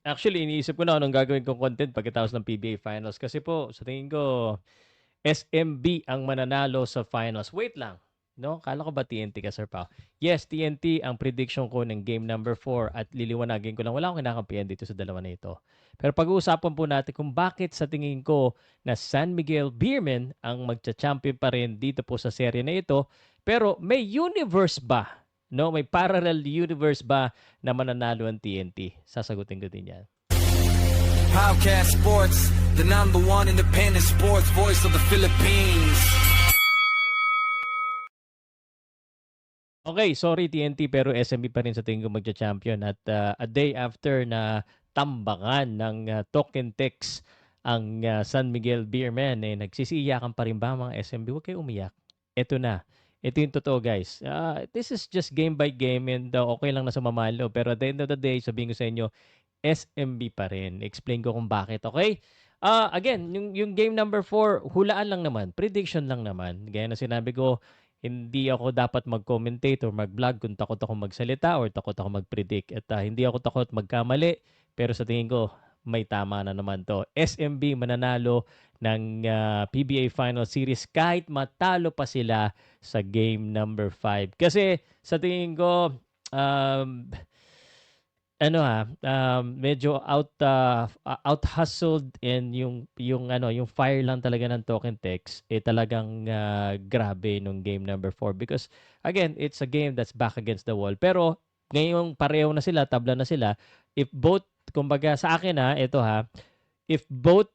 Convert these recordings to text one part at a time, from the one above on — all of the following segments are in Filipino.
Actually, iniisip ko na anong gagawin kong content pagkatapos ng PBA Finals. Kasi po, sa tingin ko, SMB ang mananalo sa finals. Wait lang. No? Kala ko ba TNT ka, Sir Pao? Yes, TNT ang prediction ko ng game number 4 at liliwanagin ko lang. Wala akong kinakampihan dito sa dalawa na ito. Pero pag-uusapan po natin kung bakit sa tingin ko na San Miguel Beermen ang magcha-champion pa rin dito po sa serye na ito. Pero may universe ba? No, may parallel universe ba na mananalo ang TNT? Sasagutin ko din yan. Podcast Sports, the number one independent sports voice of the Philippines. Okay, sorry TNT pero SMB pa rin sa tingin ko magcha-champion at a day after na tambakan ng token text ang San Miguel Beermen nagsisiyakan pa rin ba ang mga SMB? Huwag kayo umiyak. Ito na. Ito yung totoo guys. This is just game by game and okay lang na sumamalo pero at the end of the day sabihin ko sa inyo SMB pa rin. Explain ko kung bakit, okay? Again, yung game number 4, hulaan lang naman, prediction lang naman. Gaya na sinabi ko, hindi ako dapat mag-commentate or mag-vlog kung takot ako magsalita or takot ako mag-predict. At hindi ako takot magkamali, pero sa tingin ko, may tama na naman to. SMB mananalo ng PBA Final Series kahit matalo pa sila sa game number 5. Kasi sa tingin ko, um, medyo out hustled and yung fire lang talaga ng token text talagang grabe nung game number 4 because again it's a game that's back against the wall pero ngayong pareho na sila tabla na sila if both kumbaga sa akin ito if both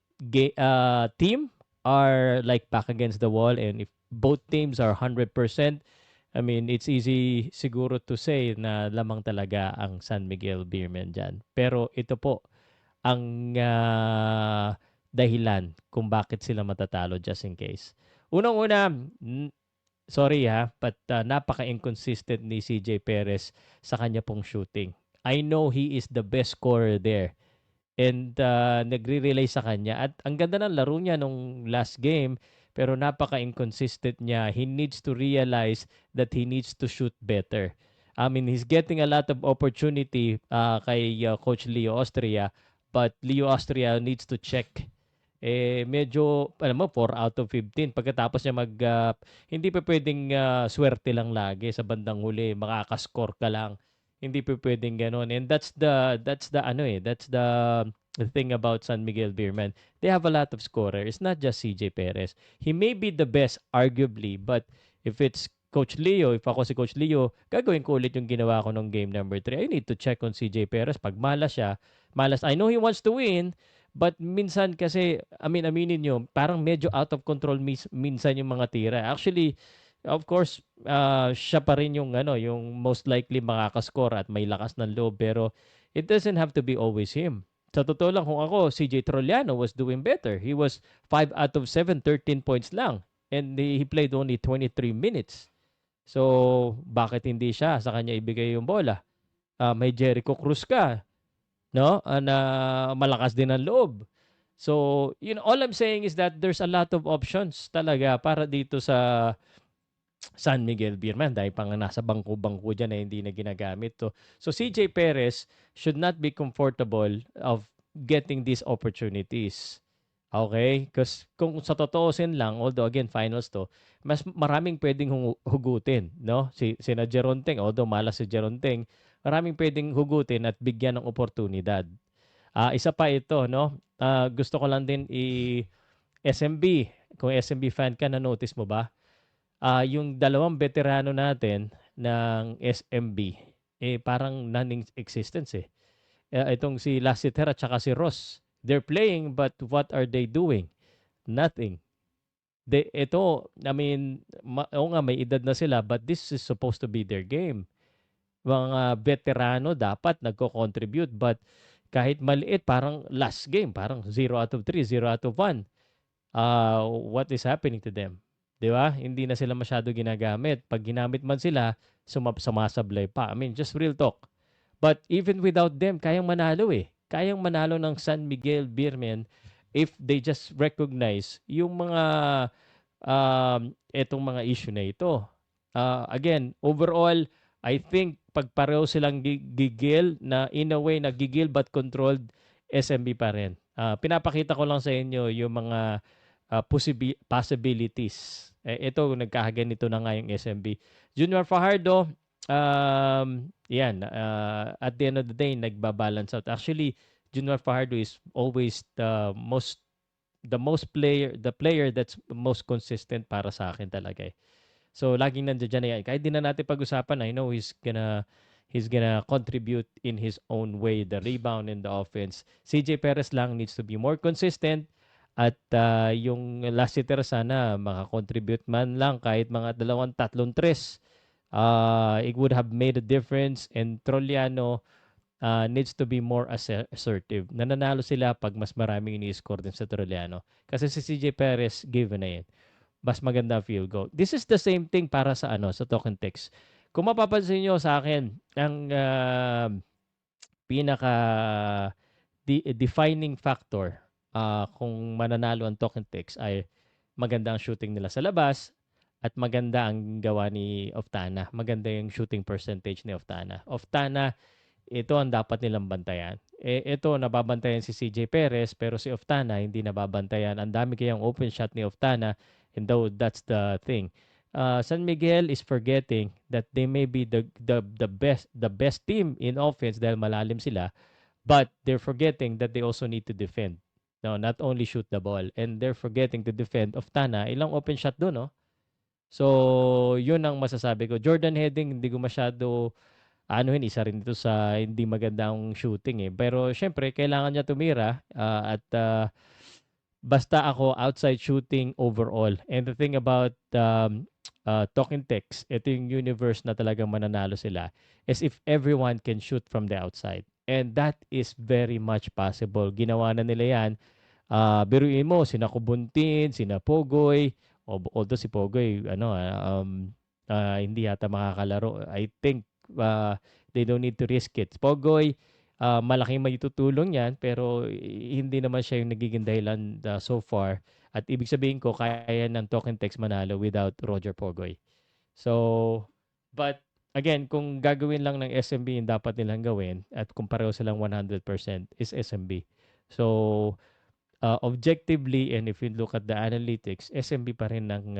team are like back against the wall and if both teams are 100%. I mean, it's easy siguro to say na lamang talaga ang San Miguel Beermen dyan. Pero ito po ang dahilan kung bakit sila matatalo just in case. Unang-una, sorry but napaka-inconsistent ni CJ Perez sa kanya pong shooting. I know he is the best scorer there and nagre-relay sa kanya. At ang ganda ng laro niya nung last game, pero napaka-inconsistent niya. He needs to realize that he needs to shoot better. I mean, he's getting a lot of opportunity kay Coach Leo Austria, but Leo Austria needs to check. Medyo, alam mo, 4 out of 15. Pagkatapos niya hindi pa pwedeng swerte lang lagi sa bandang huli. Makakascore ka lang. Hindi pa pwedeng ganun. And that's the thing about San Miguel Beerman. They have a lot of scorer. It's not just CJ Perez. He may be the best, arguably, but if it's Coach Leo, if ako si Coach Leo, gagawin ko ulit yung ginawa ko nung game number 3. I need to check on CJ Perez. Pag malas siya, I know he wants to win, but minsan kasi, aminin nyo, parang medyo out of control minsan yung mga tira. Actually, of course, siya pa rin yung most likely makakascore at may lakas ng loob. Pero it doesn't have to be always him. Sa totoo lang, kung ako, CJ Troliano was doing better. He was 5 out of 7, 13 points lang. And he played only 23 minutes. So, bakit hindi siya sa kanya ibigay yung bola? May Jericho Cruz ka, no? Na malakas din ang loob. So, all I'm saying is that there's a lot of options talaga para dito sa San Miguel Beerman dahil pang nasa bangko-bangko dyan na hindi na ginagamit to. So CJ Perez should not be comfortable of getting these opportunities. Okay? Because kung sa totoosin lang, although again, finals to, mas maraming pwedeng hugutin. No? Sina Geronteng, although malas si Geronteng, maraming pwedeng hugutin at bigyan ng oportunidad. Isa pa ito, no? Gusto ko lang din SMB. Kung SMB fan ka, na-notice mo ba? Yung dalawang veterano natin ng SMB, parang non-existence eh. Itong si Lassiter at saka si Ross, they're playing but what are they doing? Nothing. I mean, oo nga may edad na sila but this is supposed to be their game. Mga veterano dapat nagko-contribute but kahit maliit, parang last game, parang 0 out of 3, 0 out of 1. What is happening to them? 'Di ba? Hindi na sila masyado ginagamit. Pag ginamit man sila, sumasablay pa. I mean, just real talk. But even without them, kayang manalo eh. Kayang manalo ng San Miguel Beermen if they just recognize yung mga etong mga issue na ito. Again, overall, I think pag pareho silang gigil na in a way na gigil but controlled, SMB pa rin. Pinapakita ko lang sa inyo yung mga possibilities. Ito, nagkakaganito na nga yung SMB. Junior Fajardo, yan, at the end of the day, nagbabalance out. Actually, Junior Fajardo is always the player that's most consistent para sa akin talaga eh. So laging nandiyan yan. Kahit di na natin pag-usapan, I know he's gonna contribute in his own way, the rebound and the offense. CJ Perez lang needs to be more consistent at yung last hitter sana makakontribute man lang kahit mga 2, 3 tres. It would have made a difference, and Trolliano needs to be more assertive. Nananalo sila pag mas maraming ini-score din sa Trolliano. Kasi si CJ Perez, given na yan. Mas maganda field goal. This is the same thing para sa sa token text. Kung mapapansin niyo sa akin, ang pinaka defining factor kung mananalo ang token text ay maganda ang shooting nila sa labas at maganda ang gawa ni Oftana. Maganda yung shooting percentage ni Oftana. Oftana, ito ang dapat nilang bantayan. Ito, nababantayan si CJ Perez, pero si Oftana hindi nababantayan. Ang dami kayang open shot ni Oftana, and though that's the thing. San Miguel is forgetting that they may be the best team in offense dahil malalim sila, but they're forgetting that they also need to defend. No, not only shoot the ball, and they're forgetting to defend. Oftana, ilang open shot doon, no? So, yun ang masasabi ko. Jordan Heading, hindi ko masyado isa rin ito sa hindi magandang shooting eh. Pero syempre, kailangan niya tumira at basta ako outside shooting overall. And the thing about talking text, ito yung universe na talagang mananalo sila, is if everyone can shoot from the outside. And that is very much possible. Ginawa na nila yan. Biruin mo, sina Kubuntin, sina Pogoy, although si Pogoy, hindi yata makakalaro. I think they don't need to risk it. Pogoy, malaking maitutulong yan, pero hindi naman siya yung nagiging dahilan so far. At ibig sabihin ko, kaya ng token text manalo without Roger Pogoy. So, but again, kung gagawin lang ng SMB yung dapat nilang gawin, at kung pareho silang 100% is SMB. So, objectively, and if you look at the analytics, SMB pa rin ang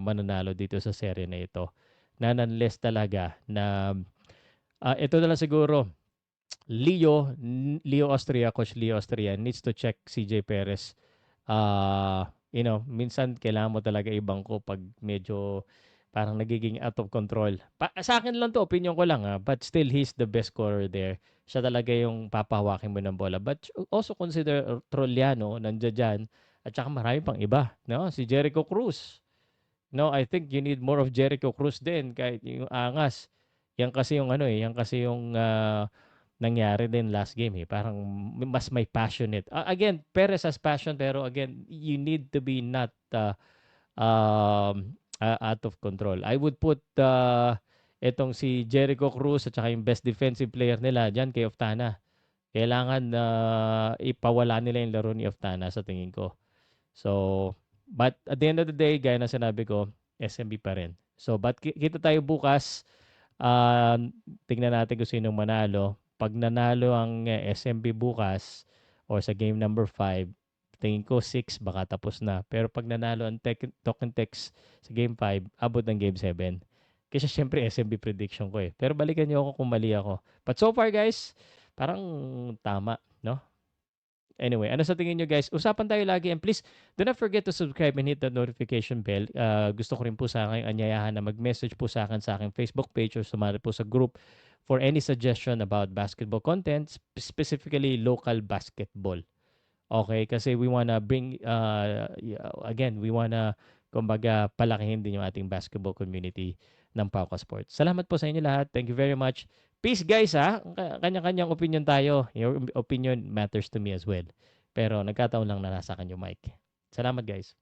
mananalo dito sa serye na ito. Unless talaga na ito na lang siguro, Leo Austria, Coach Leo Austria needs to check CJ Perez. Minsan kailangan mo talaga ibang ko pag medyo parang nagiging out of control. Sa akin lang to, opinion ko lang but still he's the best scorer there. Siya talaga yung papahawakin mo ng bola. But also consider Trolliano, nandiyan dyan, at saka marami pang iba. No? Si Jericho Cruz. No, I think you need more of Jericho Cruz din kahit yung angas. Yan kasi yung nangyari din last game eh. Parang mas may passionate. Again, Perez has passion, pero again, you need to be not out of control. I would put etong si Jericho Cruz at saka yung best defensive player nila dyan kay Oftana. Kailangan ipawala nila yung laro ni Oftana sa tingin ko. So, but at the end of the day, gaya na sinabi ko, SMB pa rin. So, but kita tayo bukas. Tingnan natin kung sinong manalo. Pag nanalo ang SMB bukas or sa game number 5, tingin ko 6 baka tapos na. Pero pag nanalo ang token text sa game 5, abot ng game 7. Kasi syempre SMB prediction ko eh. Pero balikan niyo ako kung mali ako. But so far guys, parang tama, no? Anyway, ano sa tingin nyo guys? Usapan tayo lagi, and please do not forget to subscribe and hit the notification bell. Gusto ko rin po sa akin anyayahan na mag-message po sa aking Facebook page or sumali po sa group for any suggestion about basketball content, specifically local basketball. Okay? Kasi we wanna bring, again, we wanna, kumbaga, palakihin din yung ating basketball community ng Pauka Sports. Salamat po sa inyo lahat. Thank you very much. Peace guys ha. Kanya-kanyang opinion tayo. Your opinion matters to me as well. Pero nagkataon lang na nasa kanyo mic. Salamat guys.